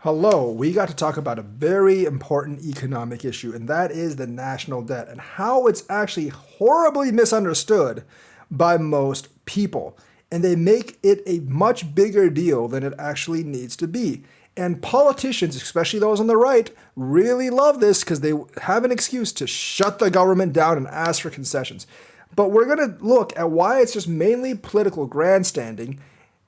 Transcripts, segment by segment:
Hello, we got to talk about a very important economic issue, and that is the national debt and how it's actually horribly misunderstood by most people. And they make it a much bigger deal than it actually needs to be. And politicians, especially those on the right, really love this because they have an excuse to shut the government down and ask for concessions. But we're going to look at why it's just mainly political grandstanding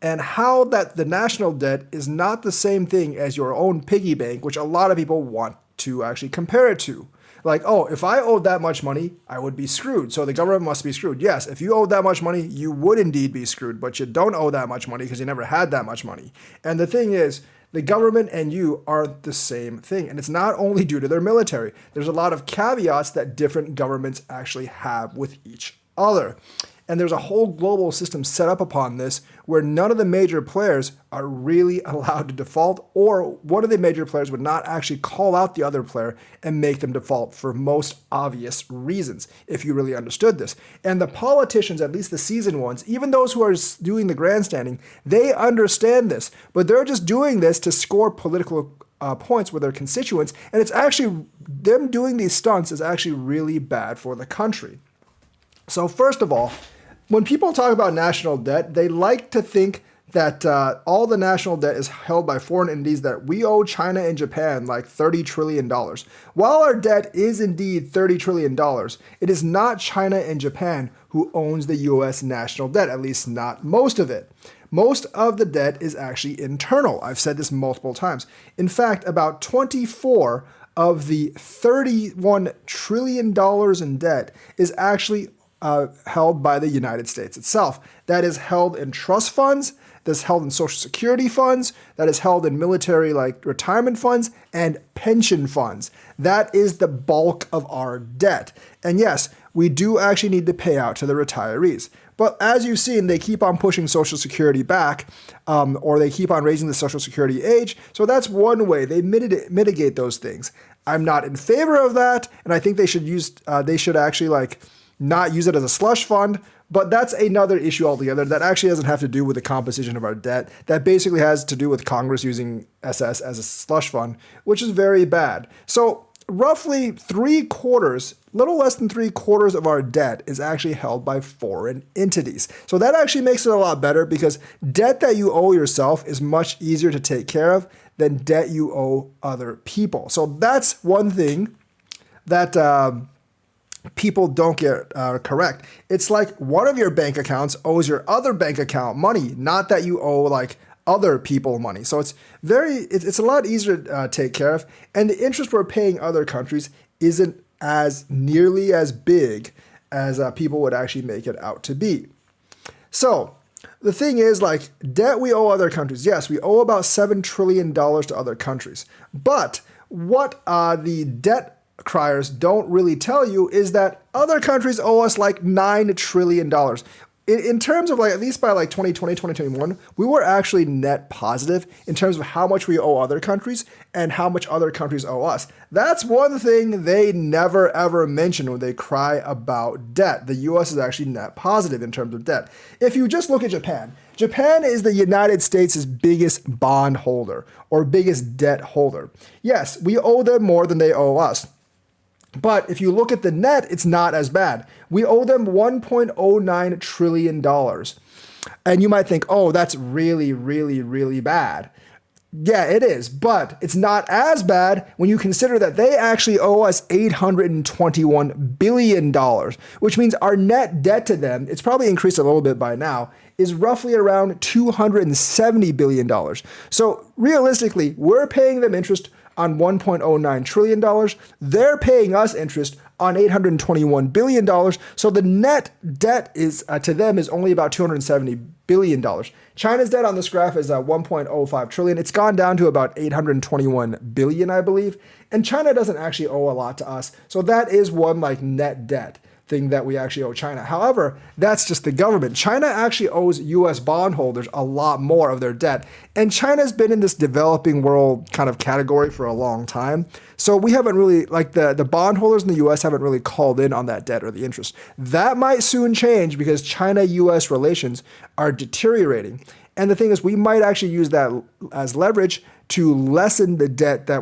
and how that the national debt is not the same thing as your own piggy bank, which a lot of people want to actually compare it to. Like, oh, if I owed that much money, I would be screwed. So the government must be screwed. Yes, if you owed that much money, you would indeed be screwed, but you don't owe that much money because you never had that much money. And the thing is, the government and you are the same thing. And it's not only due to their military. There's a lot of caveats that different governments actually have with each other. And there's a whole global system set up upon this where none of the major players are really allowed to default, or one of the major players would not actually call out the other player and make them default for most obvious reasons, if you really understood this. And the politicians, at least the seasoned ones, even those who are doing the grandstanding, they understand this, but they're just doing this to score political points with their constituents. And it's actually, them doing these stunts is actually really bad for the country. So first of all, when people talk about national debt, they like to think that all the national debt is held by foreign entities, that we owe China and Japan like $30 trillion. While our debt is indeed $30 trillion, it is not China and Japan who owns the US national debt, at least not most of it. Most of the debt is actually internal. I've said this multiple times. In fact, about 24 of the $31 trillion in debt is actually held by the United States itself. That is held in trust funds, that's held in social security funds, that is held in military like retirement funds and pension funds. That is the bulk of our debt. And yes, we do actually need to pay out to the retirees. But as you've seen, they keep on pushing Social Security back, or they keep on raising the Social Security age. So that's one way they mitigate those things. I'm not in favor of that, and I think they should actually not use it as a slush fund, but that's another issue altogether that actually doesn't have to do with the composition of our debt. That basically has to do with Congress using SS as a slush fund, which is very bad. So roughly little less than 3/4 of our debt is actually held by foreign entities. So that actually makes it a lot better because debt that you owe yourself is much easier to take care of than debt you owe other people. So that's one thing that people don't get correct. It's like one of your bank accounts owes your other bank account money, not that you owe like other people money. So it's a lot easier to take care of. And the interest we're paying other countries isn't as nearly as big as people would actually make it out to be. So the thing is, like, debt we owe other countries. Yes, we owe about $7 trillion to other countries. But what the debt criers don't really tell you is that other countries owe us like $9 trillion. In terms of at least by 2020, 2021, we were actually net positive in terms of how much we owe other countries and how much other countries owe us. That's one thing they never ever mention when they cry about debt. The US is actually net positive in terms of debt. If you just look at Japan, Japan is the United States' biggest bond holder or biggest debt holder. Yes, we owe them more than they owe us. But if you look at the net, it's not as bad. We owe them $1.09 trillion. And you might think, oh, that's really, really, really bad. Yeah, it is, but it's not as bad when you consider that they actually owe us $821 billion, which means our net debt to them, it's probably increased a little bit by now, is roughly around $270 billion. So realistically, we're paying them interest on $1.09 trillion. They're paying us interest on $821 billion. So the net debt is to them is only about $270 billion. China's debt on this graph is $1.05 trillion. It's gone down to about $821 billion, I believe. And China doesn't actually owe a lot to us. So that is one net debt thing that we actually owe China. However, that's just the government. China actually owes US bondholders a lot more of their debt. And China's been in this developing world kind of category for a long time. So we haven't really, the bondholders in the US haven't really called in on that debt or the interest. That might soon change because China-US relations are deteriorating. And the thing is, we might actually use that as leverage to lessen the debt that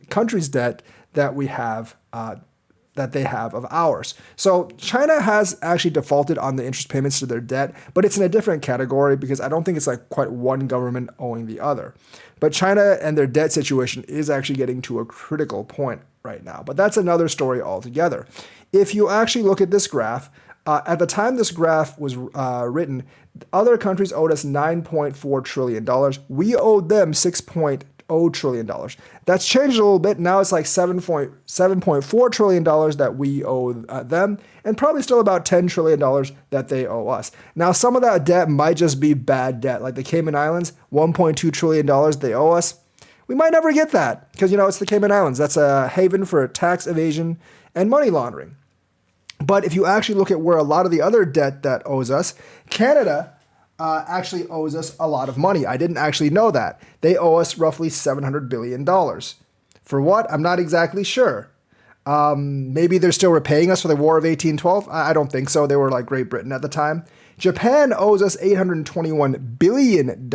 countries' debt that we have, that they have of ours. So China has actually defaulted on the interest payments to their debt, but it's in a different category because I don't think it's like quite one government owing the other. But China and their debt situation is actually getting to a critical point right now. But that's another story altogether. If you actually look at this graph, at the time this graph was written, other countries owed us $9.4 trillion. We owed them $6.0 trillion. That's changed a little bit. Now it's like $7.4 trillion that we owe them, and probably still about $10 trillion that they owe us. Now, some of that debt might just be bad debt, like the Cayman Islands, $1.2 trillion they owe us. We might never get that because, it's the Cayman Islands. That's a haven for tax evasion and money laundering. But if you actually look at where a lot of the other debt that owes us, Canada actually owes us a lot of money. I didn't actually know that. They owe us roughly $700 billion. For what? I'm not exactly sure. Maybe they're still repaying us for the War of 1812. I don't think so. They were like Great Britain at the time. Japan owes us $821 billion.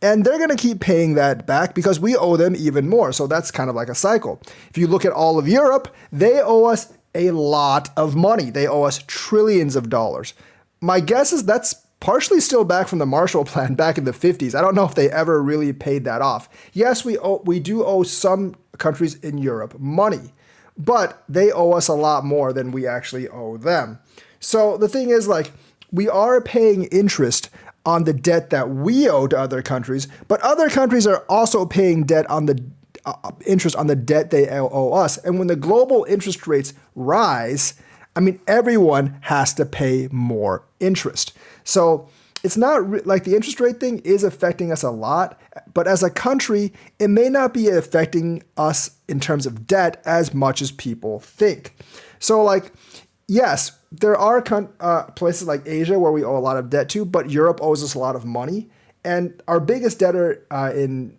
And they're going to keep paying that back because we owe them even more. So that's kind of like a cycle. If you look at all of Europe, they owe us a lot of money. They owe us trillions of dollars. My guess is that's partially still back from the Marshall Plan back in the 50s. I don't know if they ever really paid that off. Yes, we do owe some countries in Europe money, but they owe us a lot more than we actually owe them. So the thing is, like, we are paying interest on the debt that we owe to other countries, but other countries are also paying debt on the interest on the debt they owe us. And when the global interest rates rise, everyone has to pay more interest. So it's not like the interest rate thing is affecting us a lot, but as a country, it may not be affecting us in terms of debt as much as people think. So like, yes, there are places like Asia where we owe a lot of debt to, but Europe owes us a lot of money. And our biggest debtor in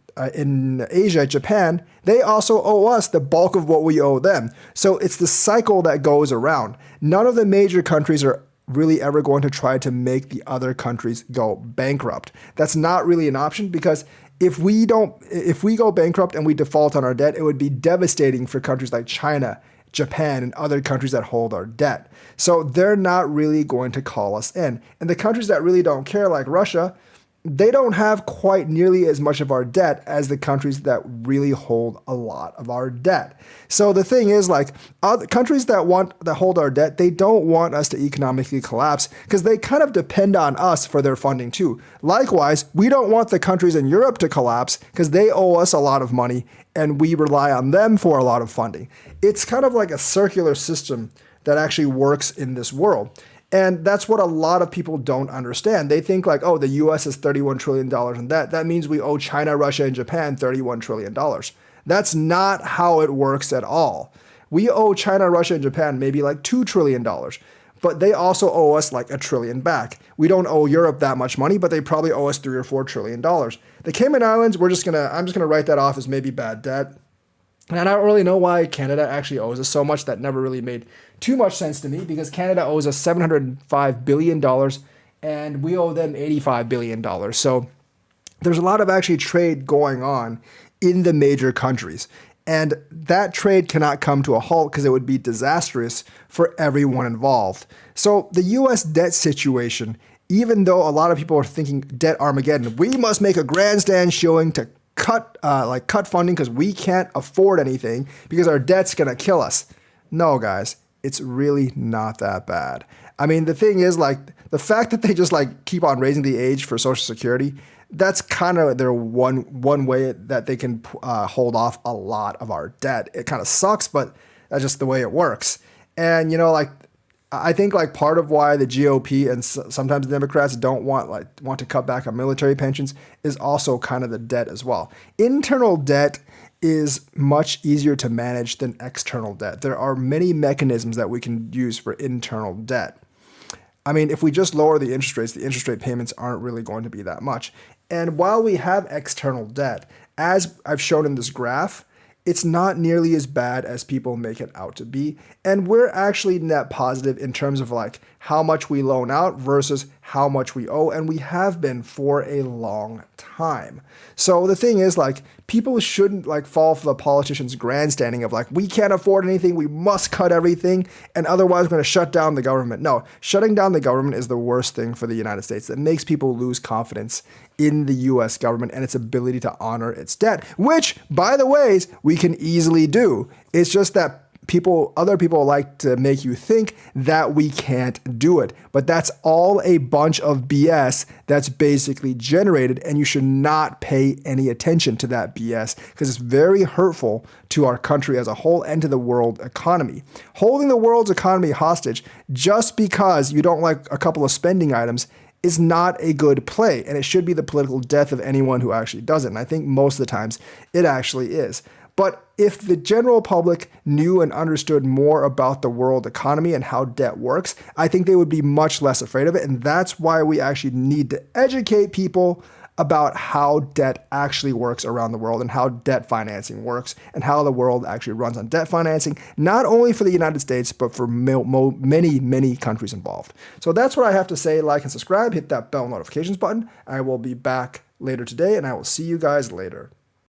Asia, Japan, they also owe us the bulk of what we owe them. So it's the cycle that goes around. None of the major countries are really ever going to try to make the other countries go bankrupt. That's not really an option because if we go bankrupt and we default on our debt, it would be devastating for countries like China, Japan, and other countries that hold our debt. So they're not really going to call us in. And the countries that really don't care, like Russia, they don't have quite nearly as much of our debt as the countries that really hold a lot of our debt. So the thing is, like, other countries that hold our debt, they don't want us to economically collapse because they kind of depend on us for their funding too. Likewise, we don't want the countries in Europe to collapse because they owe us a lot of money and we rely on them for a lot of funding. It's kind of like a circular system that actually works in this world. And that's what a lot of people don't understand. They think like, oh, the US has $31 trillion in debt. That means we owe China, Russia, and Japan $31 trillion. That's not how it works at all. We owe China, Russia, and Japan maybe like $2 trillion, but they also owe us like $1 trillion back. We don't owe Europe that much money, but they probably owe us $3 or $4 trillion. The Cayman Islands, I'm just gonna write that off as maybe bad debt. And I don't really know why Canada actually owes us so much. That never really made too much sense to me because Canada owes us $705 billion and we owe them $85 billion. So there's a lot of actually trade going on in the major countries. And that trade cannot come to a halt because it would be disastrous for everyone involved. So the US debt situation, even though a lot of people are thinking debt Armageddon, we must make a grandstand showing to cut funding because we can't afford anything because our debt's gonna kill us. No, guys, it's really not that bad. The thing is, like, the fact that they just like keep on raising the age for Social Security, that's kind of their one way that they can hold off a lot of our debt. It kind of sucks, but that's just the way it works. And I think like part of why the GOP and sometimes the Democrats don't want to cut back on military pensions is also kind of the debt as well. Internal debt is much easier to manage than external debt. There are many mechanisms that we can use for internal debt. If we just lower the interest rates, the interest rate payments aren't really going to be that much. And while we have external debt, as I've shown in this graph, it's not nearly as bad as people make it out to be. And we're actually net positive in terms of like how much we loan out versus how much we owe, and we have been for a long time. So the thing is, like, people shouldn't like fall for the politicians' grandstanding of like, we can't afford anything, we must cut everything, and otherwise we're going to shut down the government. No, shutting down the government is the worst thing for the United States. It makes people lose confidence in the US government and its ability to honor its debt, which, by the way, we can easily do. It's just that other people like to make you think that we can't do it. But that's all a bunch of BS that's basically generated, and you should not pay any attention to that BS because it's very hurtful to our country as a whole and to the world economy. Holding the world's economy hostage just because you don't like a couple of spending items is not a good play, and it should be the political death of anyone who actually does it. And I think most of the times it actually is. But if the general public knew and understood more about the world economy and how debt works, I think they would be much less afraid of it. And that's why we actually need to educate people about how debt actually works around the world and how debt financing works and how the world actually runs on debt financing, not only for the United States, but for many, many countries involved. So that's what I have to say. Like and subscribe, hit that bell notifications button. I will be back later today, and I will see you guys later.